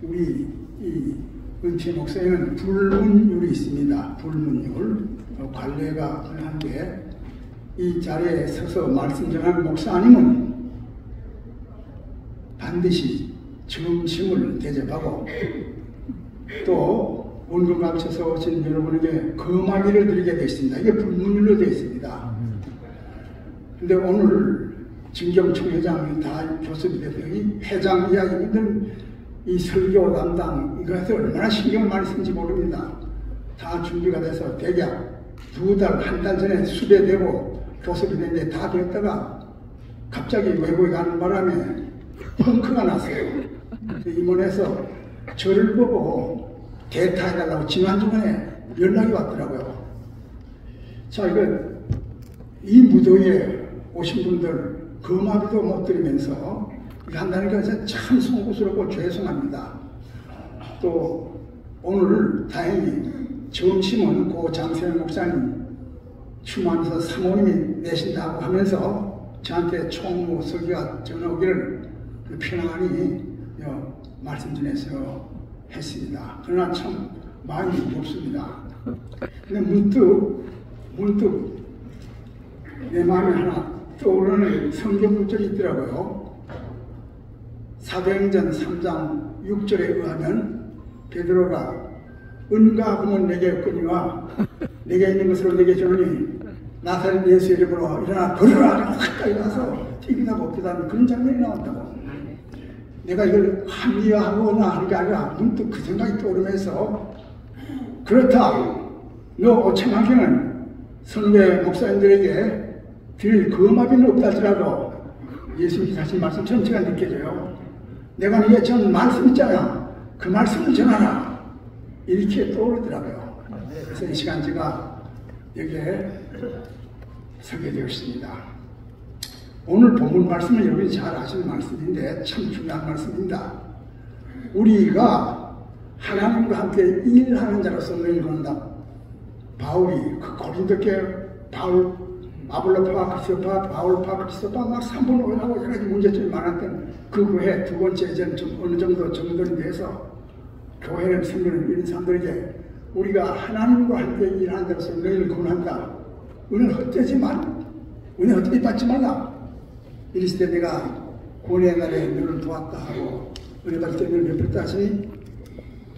우리 이 은퇴 목사에는 불문율이 있습니다. 불문율. 관례가 한데 이 자리에 서서 말씀 전하는 목사 아니면 반드시 점심을 대접하고 또 원금 감춰서 오신 여러분에게 거마비를 드리게 되어 있습니다. 이게 불문율로 되어 있습니다. 근데 오늘 진경총회장이 다 교섭이 돼서 이 회장 이야기들 이 설교 담당 이것을 얼마나 신경을 많이 쓰는지 모릅니다. 다 준비가 돼서 대략 2달, 1달 전에 수배되고 교섭이 됐는데 다 되었다가 갑자기 외국에 가는 바람에 펑크가 났어요. 임원에서 저를 보고 대타해달라고 지난주간에 연락이 왔더라고요. 자, 이 무더위에 오신 분들 거마비도 못 드리면서 이거 한다는 게 참 송구스럽고 죄송합니다. 또 오늘 다행히 점심은 고 장세현 목사님 추모하면서 사모님이 내신다고 하면서 저한테 총무 서기가 전화오기를 편안히 말씀 전해서 했습니다. 그러나 참 마음이 무겁습니다. 근데 문득 내 마음에 하나 떠오르는 성경 구절이 있더라고요. 사도행전 3장 6절에 의하면 베드로가 은과 금은 내게 없거니와 내게 있는 것으로 내게 주노니 나사렛 예수 이름으로 일어나 걸으라 가까이 가서 뛰기나 걷기다 그런 장면이 나온다고. 내가 이걸 합리화하거나 하는 게 아니라 문득 그 생각이 떠오르면서 그렇다. 너 오청하기는 선배 목사님들에게 드릴 거마비는 없다지라도 예수님이 하신 말씀처럼 제가 느껴져요. 내가 이게 전 말씀 있잖아. 그 말씀을 전하라. 이렇게 떠오르더라고요. 그래서 이 시간 제가 여기에 서게 되었습니다. 오늘 본문 말씀은 여러분이 잘 아시는 말씀인데 참 중요한 말씀입니다. 우리가 하나님과 함께 일하는 자로서 너희를 본다. 바울이 그 고린도교회 아볼로파, 그리스도파, 바울파, 그리스도파 막 3번 오라고 여러 가지 문제점이 많았던 그 교회 두 번째 이제는 좀 어느 정도 정돈이 돼서 교회를 섬기는 이런 사람들에게 우리가 하나님과 함께 일하는 데로서 너희를 권한다. 은혜를 헛되지 말라. 은혜 헛되이 받지 말라. 이랬을 때 내가 고뇌의 날에 너를 도왔다 하고 은혜 받을 때 너를 베풀다 하시니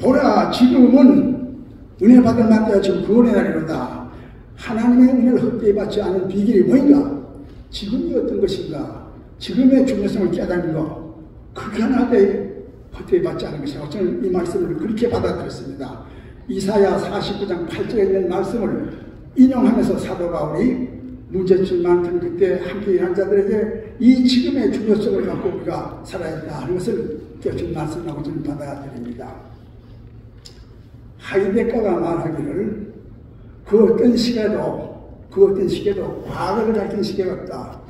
보라 지금은 은혜 받을 만때가 지금 그 은혜 날이로다. 하나님의 은혜를 헛되이 받지 않은 비결이 뭐인가? 지금이 어떤 것인가? 지금의 중요성을 깨닫는 것. 그게 하나되 헛되이 받지 않은 것이라고 저는 이 말씀을 그렇게 받아들였습니다. 이사야 49장 8절에 있는 말씀을 인용하면서 사도 바울이 문제점 많던 그때 함께 일한 자들에게 이 지금의 중요성을 갖고 우리가 살아야 한다 하는 것을 깨우친 말씀이라고 저는 받아들입니다. 하이데가가 말하기를 그 어떤 시계도 과거를 가리키는 시계가 없다.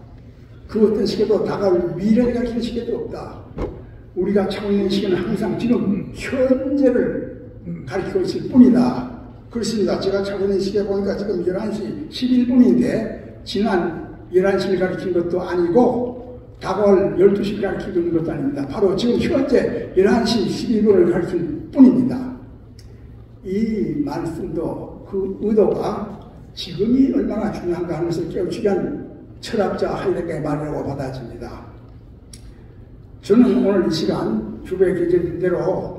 그 어떤 시계도 다가올 미래를 가리키는 시계도 없다. 우리가 차고 있는 시계는 항상 지금 현재를 가리키고 있을 뿐이다. 그렇습니다. 제가 차고 있는 시계 보니까 지금 11시 11분인데 지난 11시를 가리키는 것도 아니고 다가올 12시를 가리키고 있는 것도 아닙니다. 바로 지금 현재 11시 11분을 가리키는 뿐입니다. 이 말씀도 그 의도가 지금이 얼마나 중요한가 하는 것을 깨우치기 위한 철학자 하이데거의 말이라고 받아집니다. 저는 오늘 이 시간 주부에 계신 대로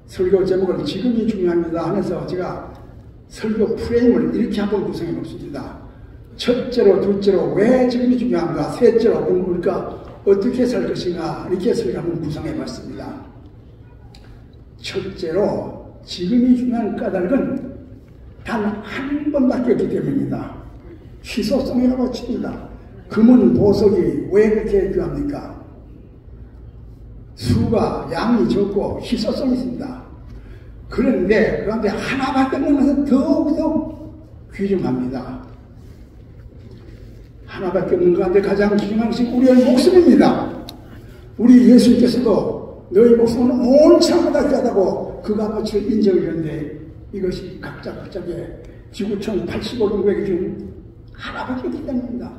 설교 제목을 지금이 중요합니다 하면서 제가 설교 프레임을 이렇게 한번 구성해 놓습니다. 첫째로, 둘째로 왜 지금이 중요한가, 셋째로 우리가 어떻게 살 것인가 이렇게 설교 한번 구성해 봤습니다. 첫째로 지금이 중요한 까닭은 단 한 번밖에 없기 때문입니다. 희소성이라고 칩니다. 금은 보석이 왜 그렇게 귀합니까? 수가 양이 적고 희소성이 있습니다. 그런데 하나밖에 없는 것은 더욱더 귀중합니다. 하나밖에 없는 가운데 가장 귀중한 것이 우리의 목숨입니다. 우리 예수님께서도 너희 목숨은 온 창보다 귀하다고 그 값어치를 인정했는데 이것이 각자의 지구촌 85동백이 중 하나밖에 없기 때문입니다.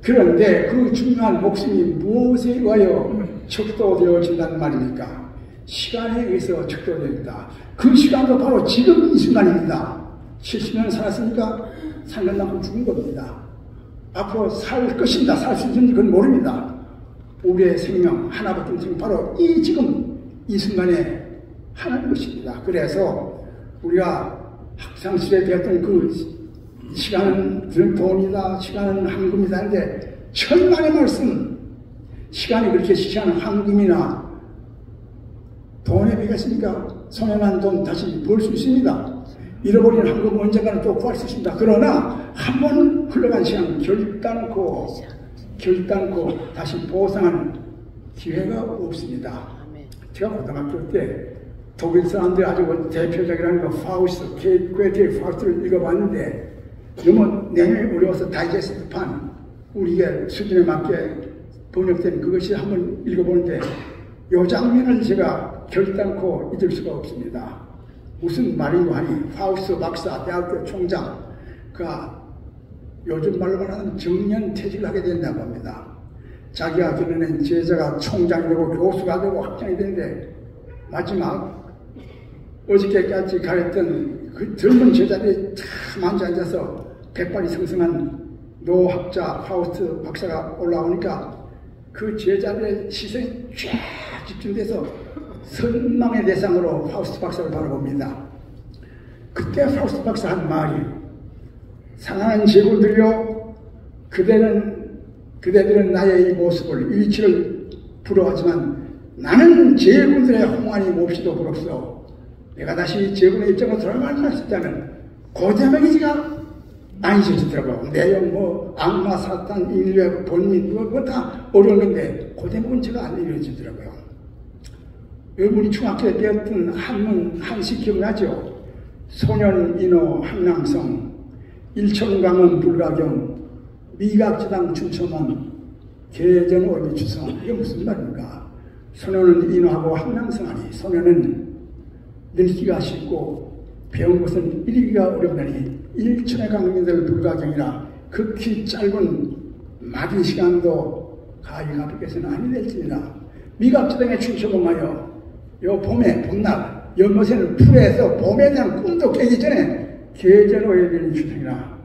그런데 그 중요한 목숨이 무엇에 의하여 척도되어진다는 말입니까? 시간에 의해서 척도됩니다. 그 시간도 바로 지금 이 순간입니다. 70년 살았으니까 살 만큼 죽은 겁니다. 앞으로 살 것입니다. 살 수 있는지 그건 모릅니다. 우리의 생명, 하나 붙은 생명, 바로 이 지금 이 순간에 하나인 것입니다. 그래서 우리가 학창시절에 배웠던 그 시간은 돈이다, 시간은 황금이다 하는데 천만의 말씀, 시간이 그렇게 시시한 황금이나 돈에 비겠습니까? 손해난 돈 다시 벌 수 있습니다. 잃어버린 황금 언젠가는 또 구할 수 있습니다. 그러나 한 번 흘러간 시간 결단코 다시 보상하는 기회가 없습니다. 제가 고등학교 때 독일 사람들이 아주 대표적이라는 거 파우스트, 괴테의 파우스트를 읽어봤는데 너무 내용이 어려워서 다이제스트판 우리의 수준에 맞게 번역된 그것이 한번 읽어보는데 이 장면을 제가 결단코 잊을 수가 없습니다. 무슨 말인고 하니 파우스트 박사, 대학교 총장, 그가 요즘 말로 말하는 정년퇴직을 하게 된다고 합니다. 자기가 그러는 제자가 총장이 되고 교수가 되고 학장이 되는데 마지막 어저께까지 가렸던 그 젊은 제자들이 참 앉아서 백발이 성성한 노학자 파우스트 박사가 올라오니까 그 제자들의 시선이 쫙 집중돼서 선망의 대상으로 파우스트 박사를 바라봅니다. 그때 파우스트 박사 한 말이 사랑하는 제국들이여 그대들은 나의 이 모습을 이 위치를 부러워하지만 나는 제국들의 홍안이 몹시도 부럽소. 내가 다시 제국의 입장으로 돌아갈 수 있다면 고대명이지가 안 잊어지더라고요. 내용 악마 사탄 인류의 본민 그거 다 어려운 건데 고대명은 제가 안 잊어지더라고요. 우리 중학교 때 배웠던 한문 한식 기억나죠? 소년인호 한랑성 일천강원 불가경 미각지당 춘천원 계전 오미추성 이게 무슨 말입니까? 소년은 인호하고 한랑성하니 소년은 늙기가 쉽고 배운 것은 이르기가 어렵다니 일천의 강민들 불가경이라 극히 짧은 마디 시간도 가위가볍게서는 아니 될지니라. 미각지당에 춘천봉하여 요 봄에 봄날 연못에는 풀에서 봄에 대한 꿈도 깨기 전에 계절호에 되는 주택이라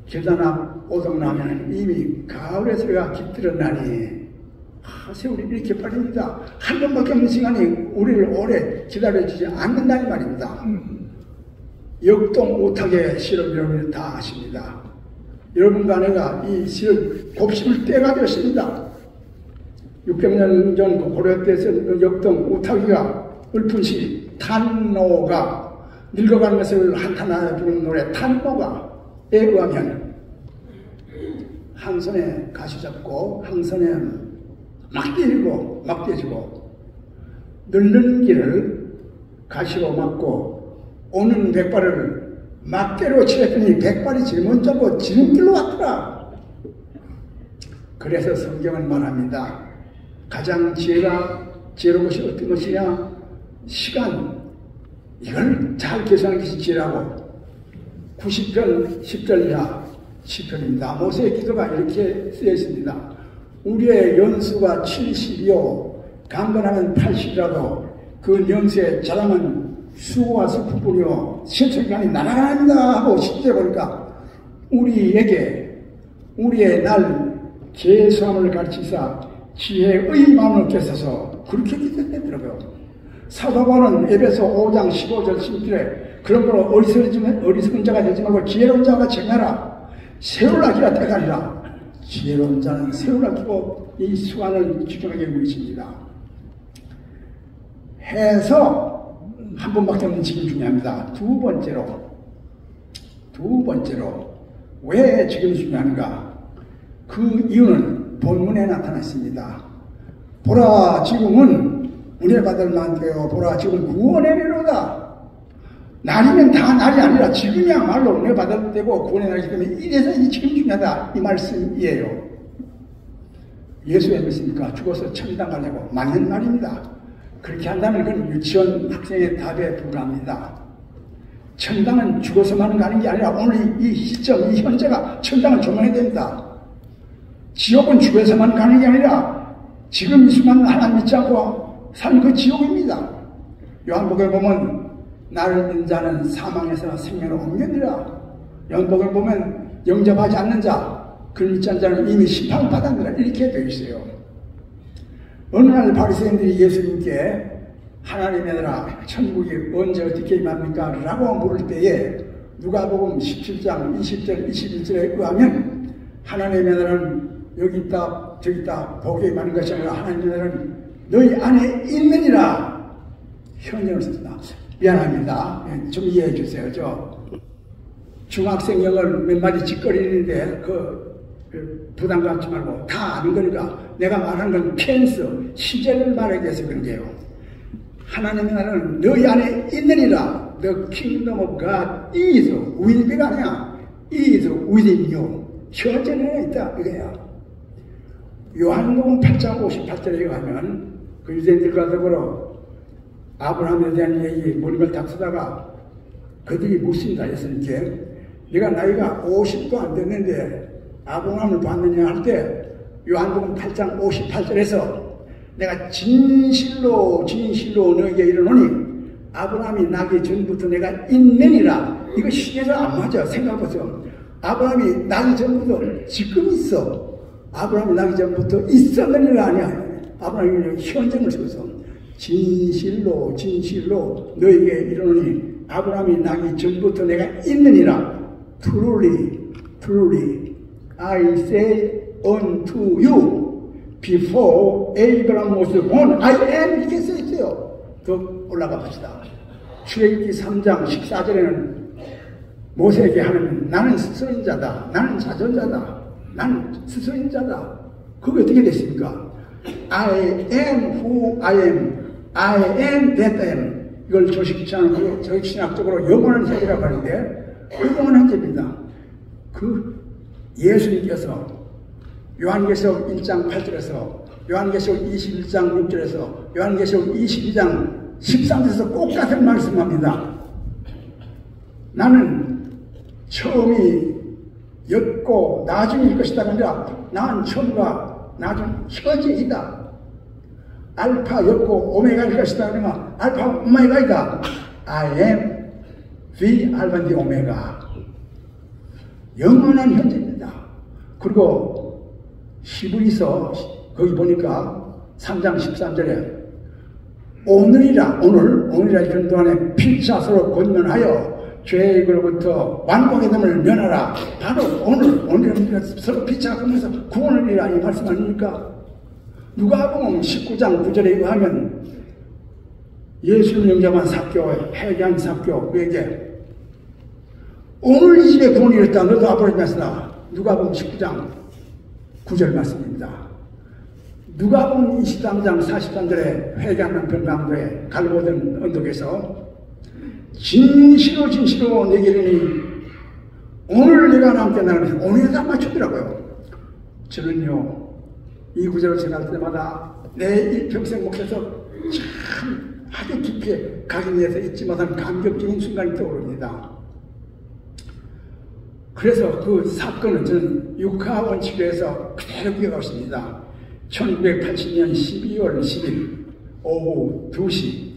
계단 앞 오동나무는 이미 가을의 소리가 깃들었나니 세월이 이렇게 빠릅니다. 한 번밖에 없는 시간이 우리를 오래 기다려주지 않는다는 말입니다. 역동 오탁의 시를 여러분이 다 아십니다. 여러분과 내가 이 시를 곱씹을 때가 되었습니다. 600년 전 고려 때에서 역동 오탁이가 읊은 시 탄노가 늙어가는 것을 한탄하여 부르는 노래 탄노가에 의하면 한 손에 가시 잡고 한 손에 막대지고 막대지고 늙는 길을 가시로 막고 오는 백발을 막대로 칠했더니 백발이 제일 먼저고 지름길로 왔더라. 그래서 성경은 말합니다. 가장 지혜로운 것이 어떤 것이냐? 시간, 이걸 잘 계산하는 것이 지혜라고 90편 10절 이하 시편입니다. 모세의 기도가 이렇게 쓰여 있습니다. 우리의 연수가 70이요 강건하면 80이라도 그 연수의 자랑은 수고와 슬픔뿐이요 신천간이 날아갑니다 하고 10절에 보니까 우리의 날 계수함을 가르치사 지혜의 마음을 깨서서 그렇게 기도했더라고요. 사도 바울은 에베소 5장 15절 16절에 그런 거로 어리석은 자가 되지 말고 지혜로운 자가 쟁하라. 세월아 기라 대가리라. 지혜로운 자는 세월아 기고 이 수완을 집중하게 하고 있습니다. 해서 한 번밖에 없는 지금 중요합니다. 두 번째로 왜 지금 중요한가? 그 이유는 본문에 나타나 있습니다. 보라 지금은 은혜받을 만되어 보라 지금 구원의 날이로다. 날이면 다 날이 아니라 지금이야말로 은혜받을 때고 구원의 날이기 때문에 이래서 지금 중요하다 이 말씀이에요. 예수 왜 믿습니까? 죽어서 천당 가려고 맞는 말입니다. 그렇게 한다면 그건 유치원 학생의 답에 불과합니다. 천당은 죽어서만 가는 게 아니라 오늘 이 시점, 이 현재가 천당을 조망해야 됩니다. 지옥은 죽어서만 가는 게 아니라 지금 이 순간 하나님 믿지 않고 삶 그 지옥입니다. 요한복음에 보면 나를 믿는 자는 사망에서 생명으로 옮겨니라. 요한복음에 보면 영접하지 않는 자, 그를 믿지 않는 자는 이미 심판받았느라 이렇게 되어 있어요. 어느 날 바리새인들이 예수님께 하나님의 나라 천국이 언제 어떻게 임합니까? 라고 물을 때에 누가복음 17장 20절 21절에 의하면 하나님의 나라는 여기 있다 저기 있다 복에 임하는 것이 아니라 하나님의 나라는 너희 안에 있느니라. 현재를 썼다. 미안합니다. 좀 이해해 주세요. 저 중학생 영어를 몇 마디 짓거리는데 부담 갖지 말고 다 아는 거니까 내가 말하는 건 텐스, 시제를 말하기 위해서 그런 게요. 하나님의 나라는 너희 안에 있느니라. The kingdom of God is will be가 아니야. is within you. 현재는 있다 이거야. 요한복음 8장 58절에 가면 그 유대인들과 더불어 아브라함에 대한 얘기 머리를 딱 쓰다가 그들이 묻습니다. 예수님께 네가 나이가 50도 안 됐는데 아브라함을 봤느냐 할 때 요한복음 8장 58절에서 내가 진실로 너에게 이르노니 아브라함이 나기 전부터 내가 있느니라. 이거 시제가 안 맞아. 생각보세요. 아브라함이 나기 전부터 지금 있어. 아브라함이 나기 전부터 있었느니라 아니야. 아브라함이 현재를 써서 진실로 너에게 이르노니 아브라함이 나기 전부터 내가 있느니라. Truly I say unto you before Abraham was born I am 이렇게 써있어요. 더 올라가 봅시다. 출애굽기 3장 14절에는 모세에게 하는 나는 스스로인 자다. 나는 자전자다. 나는 스스로인 자다. 그게 어떻게 됐습니까? I am who I am. I am that I am. 이걸 조직신학적으로 영원한 현재라고 하는데 영원한 현재입니다. 그 예수님께서 요한계시록 1장 8절에서 요한계시록 21장 6절에서 요한계시록 22장 13절에서 꼭 같은 말씀합니다. 나는 처음이 였고 나중일 것이다가 아니라 나는 처음과 나중 현재이다. 알파였고 오메가일 것이다. 그러면 알파 오메가이다. I am the 알파 the 오메가. 영원한 현재입니다. 그리고 히브리서 거기 보니까 3장 13절에 오늘이라 이런 동안에 필사서로 권면하여 죄악으로부터 완고하게 됨을 면하라. 바로 오늘 서로 피차하면서 구원을 이라 이 말씀 아닙니까? 누가복음 19장 9절에 의하면 예수를 영접한 삭개오, 회개한 삭개오 그에게 오늘 이 집에 구원이 이랬다. 너도 앞으로 말씀하라. 누가복음 19장 9절 말씀입니다. 누가복음 23장 43절에 회개한 남편 강도에 갈보던 언덕에서 진실로 내게 이르니 오늘 내가 남게 나가면서 오늘에 다 맞추더라고요. 저는요 이 구절을 생각할 때마다 내 일평생 목에서 참 아주 깊게 각인해서 잊지 못한 감격적인 순간이 떠오릅니다. 그래서 그 사건은 저는 육하 원칙에서 그대로 기억하고 있습니다. 1980년 12월 10일 오후 2시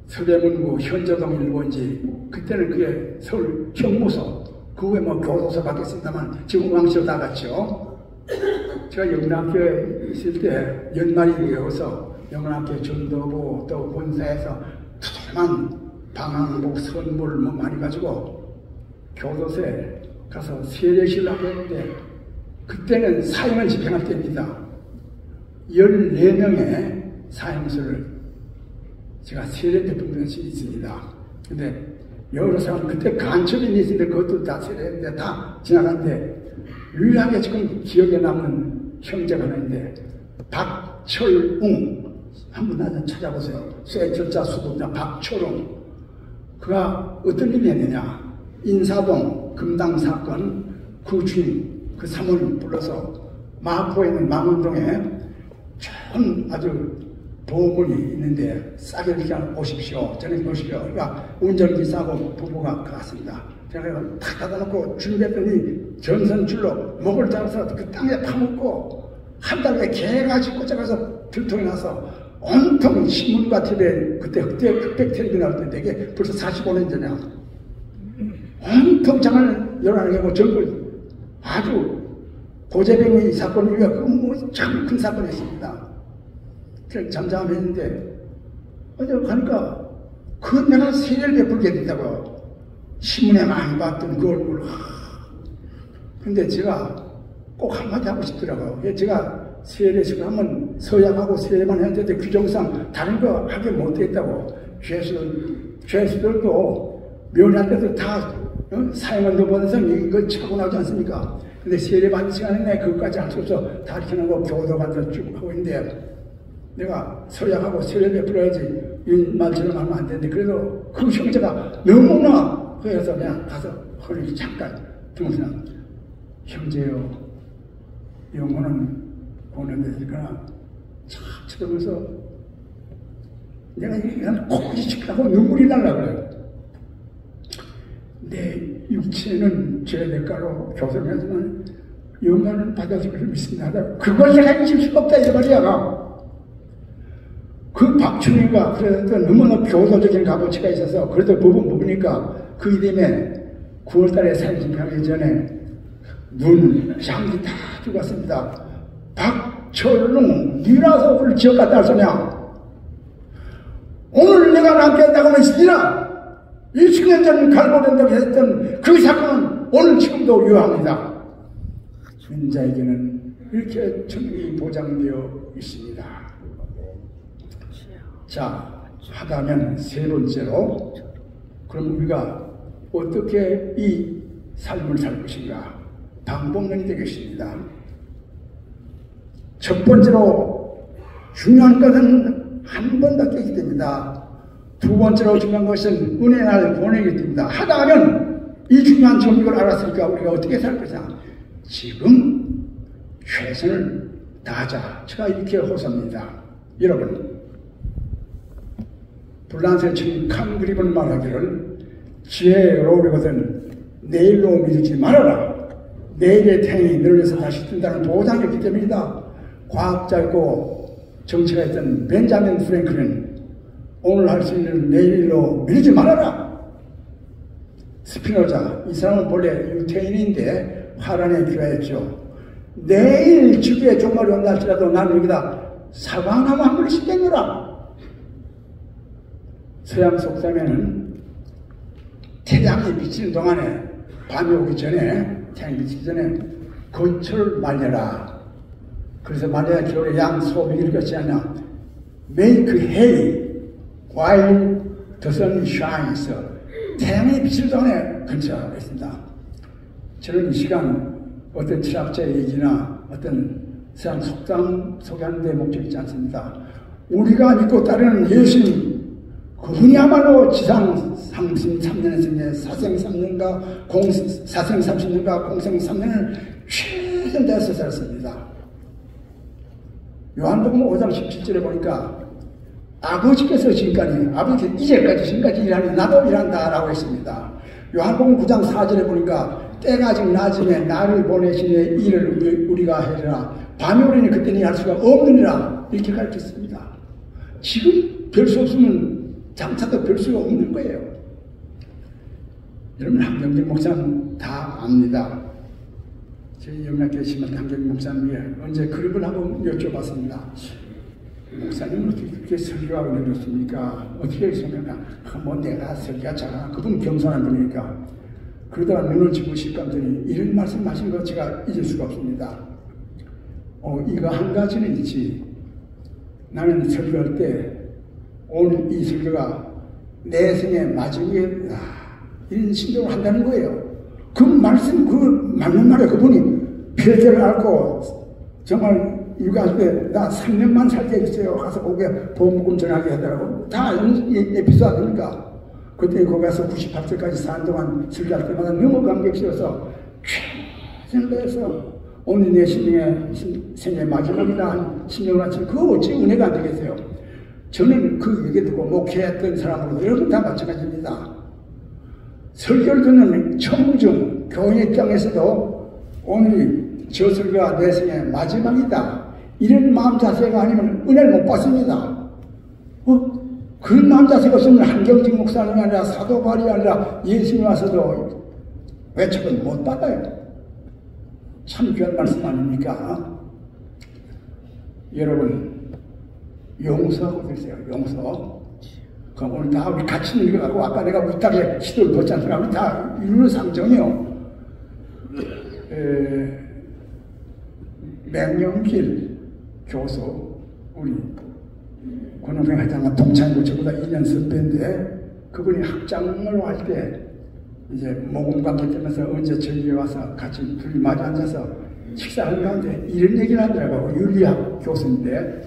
서대문구 현저동 일본지 그때는 그게 서울 형무소 그 후에 뭐 교도소 바뀌었습니다만 지금 왕시로 다 갔죠. 제가 영남교에 있을 때 연말이 되어서 영남교 전도부 또 본사에서 푸짐한 방한복 선물 뭐 많이 가지고 교도소에 가서 세례식을 하고 했는데 그때는 사형을 집행할 때입니다. 14명의 사형수를 제가 세례 때 본 것이 있습니다. 근데 여러 사람 그때 간첩인이 있는데 그것도 다 세례했는데 다 지나갔는데 유일하게 지금 기억에 남는 형제가 하나 있는데 박철웅 한번 나좀 찾아보세요. 쇠철자 수도자 박철웅 그가 어떤 일이 했느냐 인사동 금당 사건 그 주인 그 사모님 불러서 마포에 있는 망원동에 좋은 아주 보물이 있는데 싸게 그냥 오십시오. 저녁 오십시오. 그러니까 운전기사하고 부부가 갔습니다. 제가 탁 닫아놓고 준비했더니 전선줄로 목을 잡아서 그 땅에 파묻고 한 달 후에 개가 짚고 잡아서 들통이 나서 온통 신문과 TV에 그때 흑백 텔레비 나올 때 되게 벌써 45년 전이야. 온통 장을 열어내고 정글 아주 고재병의 사건 이후에 참 큰 사건이었습니다. 그래서 잠잠했는데 어제 가니까 그 내가 세례를 베풀게 된다고 신문에 많이 봤던 그 얼굴. 근데 제가 꼭 한마디 하고 싶더라고요. 제가 세례식을 하면 서약하고 세례만 해야 되는데 규정상 다른 거 하기 못했다고. 죄수들도 면회할 때도 다 사형을 넣어보면서 이거 차고 나오지 않습니까? 근데 세례 받는 시간에 내가 그것까지 할 수 없어. 다 이렇게 하고 교도 받아 쭉 하고 있는데 내가 서약하고 세례 베풀어야지 이 말처럼 하면 안 되는데 그래도 그 형제가 너무나 그래서 그냥 가서 허리 잠깐 등에서 형제요 영혼은 보내드리거나 참 쳐다보면서 내가 그냥 코골이 치고 눈물이 날라 그래요. 내 육체는 죄 대가로 교섭하지만 영혼은 받아줄 것을 믿습니다. 그걸 내가 잊을 수가 없다 이 말이야. 그 박충희가 그래도 너무나 교도적인 값어치가 있어서 그래도 부부니까 그 이름에 9월달에 사형 집행하기 전에 눈, 장기 다 죽었습니다. 박철웅, 니라서 그걸 지역 갔다 할 소냐? 오늘 내가 남게 한다고 하면 니라 20년 전 갈고된다고 했던 그 사건은 오늘 지금도 유효합니다. 인자에게는 이렇게 정리 보장되어 있습니다. 자, 하다면 세 번째로 그럼 우리가 어떻게 이 삶을 살 것인가? 방법론이 되겠습니다. 첫 번째로 중요한 것은 한 번 더 깨기 됩니다. 두 번째로 중요한 것은 은혜의 날 보내기 됩니다. 하다면 이 중요한 정리를 알았으니까 우리가 어떻게 살 것이냐? 지금 최선을 다하자. 제가 이렇게 호소합니다. 여러분, 불란서의 친 칸그립은 말하기를 지혜로우거든 내일로 미루지 말아라. 내일의 태양이 너를 위해서 다시 뜬다는 보장이 없기 때문이다. 과학자이고 정치가 있던 벤자민 프랭클린 오늘 할 수 있는 내일로 미루지 말아라. 스피노자 이 사람은 본래 유태인인데 화란에 귀화했죠. 내일 주기에 종말이 온날지라도 나는 여기다 사과나무 한 그릇씩 땡겨라. 서양 속담에는 태양이 비치는 동안에 밤이 오기 전에 태양이 비치기 전에 거철을 말려라. 그래서 말려야 겨울에 양 소비 일것이 아니라 make hay while the sun shines. 태양이 비치는 동안에 건설하고 있습니다. 저는 이 시간 어떤 철학자의 얘기나 어떤 서양 속담 소개하는 데 목적이 있지 않습니다. 우리가 믿고 따르는 예수님 그분이야말로 지상 33년에서 사생 3년과 사생 30년과 공생 3년을 최선 다해서 살았습니다. 요한복음 5장 17절에 보니까 아버지께서 지금까지 지금까지 일하니 나도 일한다 라고 했습니다. 요한복음 9장 4절에 보니까 때가 지금 낮음에 나를 보내시니 일을 우리가 해라. 밤이 오리니 그때는 할 수가 없느니라 이렇게 가르쳤습니다. 지금 별 수 없으면 장차도 별 수가 없는 거예요. 여러분 한경진 목사는 다 압니다. 저희 영락교회 심은 한경진 목사님이 언제 그룹을 한번 여쭤봤습니다. 목사님은 어떻게 그렇게 설교하고 그러셨습니까? 어떻게 생각하나? 뭐 내가 설교가 잘하나? 그분 겸손한 분이니까. 그러다가 눈을 집으실 감더니 이런 말씀 하신 거 제가 잊을 수가 없습니다. 이거 한 가지는 있지. 나는 설교할 때 오늘 이 설교가 내 생의 마지막에 이런 신경을 한다는 거예요. 그 말씀 그 맞는 말이에요. 그분이 폐결을 앓고 정말 육아할 때 나 3년만 살게 해주세요. 가서 거기에 보험금 전하게 하더라고. 다 에피소드니까. 그때 거기 가서 98세까지 사는 동안 설교할 때마다 너무 감격스러워서 최선을 다해서 오늘 내 생의 마지막이다 한 10년을 마치 그거 어찌 은혜가 안 되겠어요. 저는 그 얘기 듣고 목회했던 사람으로 여러분 다 마찬가지입니다. 설교를 듣는 청중 교회 입장에서도 오늘이 저 설교가 내 생의 마지막이다. 이런 마음 자세가 아니면 은혜를 못 받습니다. 그런 남자세가 없으면 한경직 목사님이 아니라 사도발이 아니라 예수님 와서도 외척은 못 받아요. 참 귀한 말씀 아닙니까? 여러분, 용서하고 계세요. 용서. 그럼 오늘 다 우리 같이 읽어가고, 아까 내가 위탁에 시도를 뒀지 않습니까? 우리 다 이루는 상정이요. 맹영길 교수, 우리 권영생 회장과 동창이고 저보다 2년 선배인데, 그분이 학장을 할 때 이제 모금관계 때문에 언제 저기에 와서 같이 둘이 마주 앉아서 식사하는 가운데 이런 얘기를 하더라고요. 윤리학 교수인데,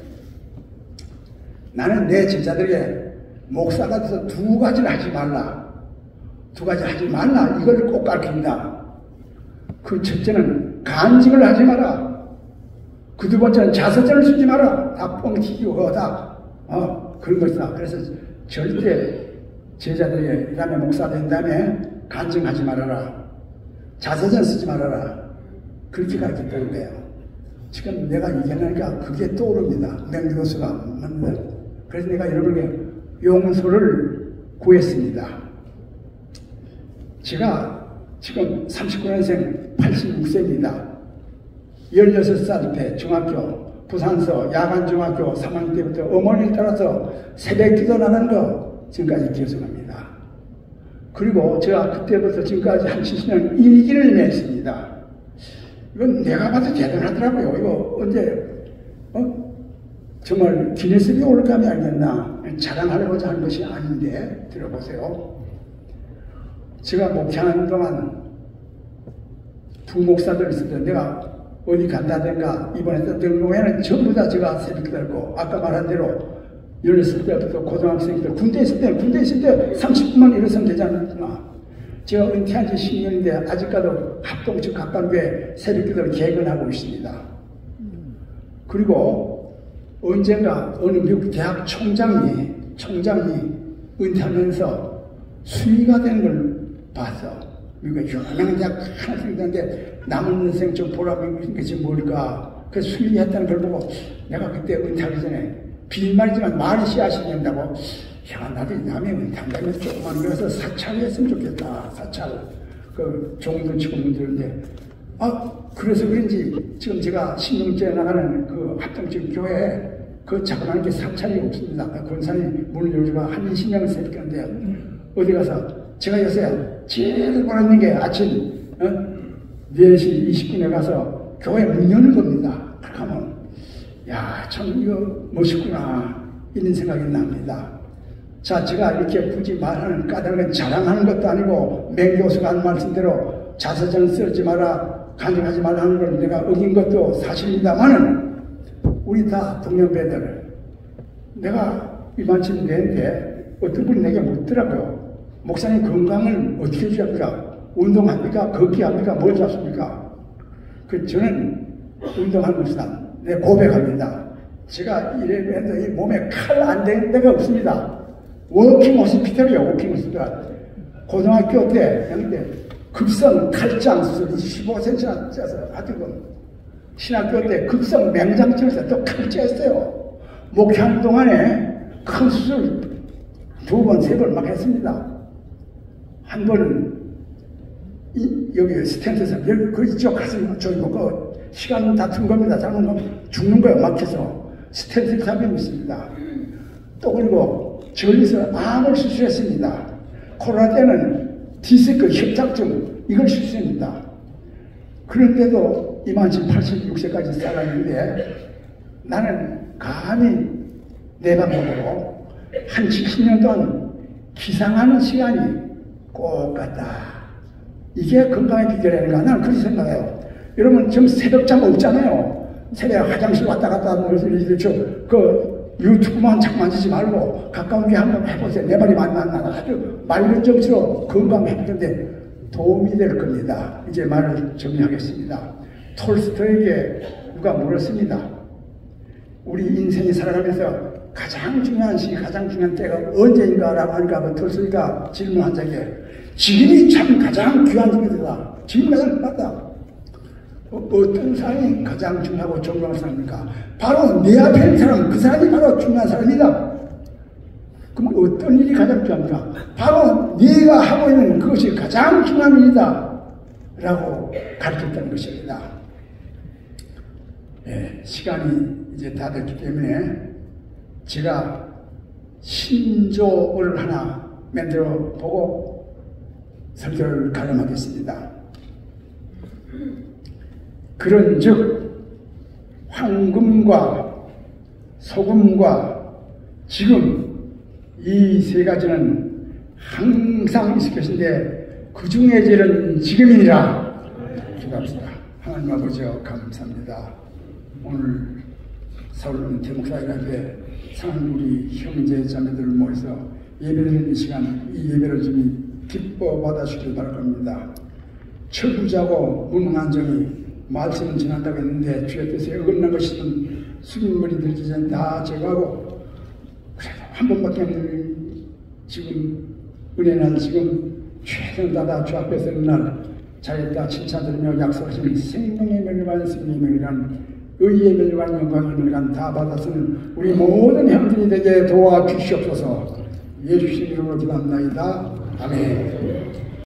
나는 내 제자들에게 목사가 돼서 두 가지를 하지 말라. 두 가지 하지 말라. 이걸 꼭 가르친다. 그 첫째는 간직을 하지 마라. 그 두 번째는 자서전을 쓰지 마라. 다 뻥튀기고 다 그런 것이다. 그래서 절대 제자들에게 이 다음에 목사 된 다음에 간증하지 말아라. 자서전 쓰지 말아라. 그렇게 가르쳤다는 거예요. 지금 내가 얘기하니까 그게 떠오릅니다. 맹교수가 맞는. 그래서 내가 여러분에게 용서를 구했습니다. 제가 지금 39년생 86세입니다. 16살 때 중학교, 부산서 야간중학교 3학년 때부터 어머니를 따라서 새벽 기도 나간 거 지금까지 기억합니다. 그리고 제가 그때부터 지금까지 한 70년 일기를 냈습니다. 이건 내가 봐도 대단하더라고요. 이거 언제 정말 기네스북에 올라가면 알겠나. 자랑하려고자 하는 것이 아닌데 들어보세요. 제가 목회하는 동안 부목사들 있을 때 내가 어디 간다든가 이번에 떴던 교회는 전부 다 제가 새벽 기다리고 아까 말한 대로 16살 때부터 고등학생 때 군대 있을 때 30분만 일어서면 되지 않습니까? 제가 은퇴한 지 10년인데 아직까지도 합동측 각관교회 새벽 기도를 개근하고 있습니다. 그리고 언젠가 어느 미국 대학 총장이 은퇴하면서 수위가 되는 걸 봤어. 미국의 유명한 대학 하나 생겼는데 남은 인생 좀 보라고 있는 것이 뭘까? 그래서 수위했다는 걸 보고 내가 그때 은퇴하기 전에 빈말이지만 말이 씨앗이 된다고 야 나도 남의 은퇴한다면 조그만 거에서 사찰을 했으면 좋겠다. 사찰. 그 종도 치고 문제인데 그래서 그런지 지금 제가 신경제에 나가는 그 합동적 교회에 그 작업하는 게 사찰이 없습니다. 권사님 문을 열고 한 20명을 세웠는데 어디 가서 제가 요새 제일 원하는 게 아침 4시 20분에 가서 교회 문 여는 겁니다. 그렇게 하면 야 참 이거 멋있구나 이런 생각이 납니다. 자, 제가 이렇게 굳이 말하는 까닭은 자랑하는 것도 아니고 맹교수가 한 말씀대로 자서전 쓰지 마라 간직하지 말라 하는 걸 내가 어긴 것도 사실입니다만은 우리 다 동년배들 내가 이만큼 내는데 어떤 분이 내게 묻더라고요. 목사님 건강을 어떻게 유지합니까? 운동합니까? 걷기 합니까? 뭘 잡습니까? 저는 운동하는 것이다. 내 고백합니다. 제가 이래서 이 몸에 칼 안 되는 데가 없습니다. 워킹 호스피털이요. 워킹 호스피털. 고등학교 때 했는데 급성 칼장 수술 15cm나 쪄서 하여튼 신학교 때 급성 맹장증에서 또 칼찌했어요. 목회하는 동안에 큰 수술 2번, 3번 막 했습니다. 한 번은 여기 스탠트에서 그 이쪽 가슴 저기 그 시간 다툰 겁니다. 잘못하면 죽는 거예요. 막혀서 스탠트 잡혀 있습니다. 또 그리고 저리서 암을 수술했습니다. 코로나 때는 디스크 협착증 이걸 수술했습니다. 그런데도 이만큼 86세까지 살았는데 나는 감히 내 방법으로 한 70년 동안 기상하는 시간이 꼭 같다. 이게 건강의 비결이라는가 나는 그렇게 생각해요. 여러분 지금 새벽잠 없잖아요. 새벽에 화장실 왔다 갔다 하는 것을 그 유튜브만 자꾸 만지지 말고 가까운 게 한번 해보세요. 내 말이 만나나 아주 맑은 정치로 건강해보는데 도움이 될 겁니다. 이제 말을 정리하겠습니다. 톨스토이에게 누가 물었습니다. 우리 인생이 살아가면서 가장 중요한 시기, 가장 중요한 때가 언제인가라고 하니까 그 톨스토이가 질문한 적에 지금이 참 가장 귀한 시기다. 지금 가장 맞다. 어떤 사람이 가장 중요하고 존경하는 사람입니까? 바로 내 앞에 있는 사람, 그 사람이 바로 중요한 사람이다. 그럼 어떤 일이 가장 중요합니까? 바로 네가 하고 있는 그것이 가장 중요한 일이다 라고 가르쳤다는 것입니다. 예, 시간이 이제 다 됐기 때문에 제가 신조를 하나 만들어 보고 설교를 가름하겠습니다. 그런즉 황금과 소금과 지금 이 세 가지는 항상 있을 것인데 그 중에 제일은 지금이니라. 기도합시다. 하나님 아버지여 감사합니다. 오늘 서울 은퇴목사님에게 사는 우리 형제 자매들을 모여서 예배드리는 시간, 이 예배를 좀 기뻐 받아주길 바랍니다. 철부자고 무능한 정이 말씀은 지난다고 했는데 주의 뜻에 어긋난 것이든 수빈머리 들기 전에 다 제거하고 그래도 한 번밖에 없는 지금 은혜날 지금 최선 다다 주 앞에 서는 날 잘했다 칭찬드리며 약속하신 생명의 멸류관 생명의 멸류관 의의 멸류관 영광의 멸류관 다 받아서는 우리 모든 형들이 되게 도와주시옵소서. 예수 이름으로 기도합나이다. 아멘.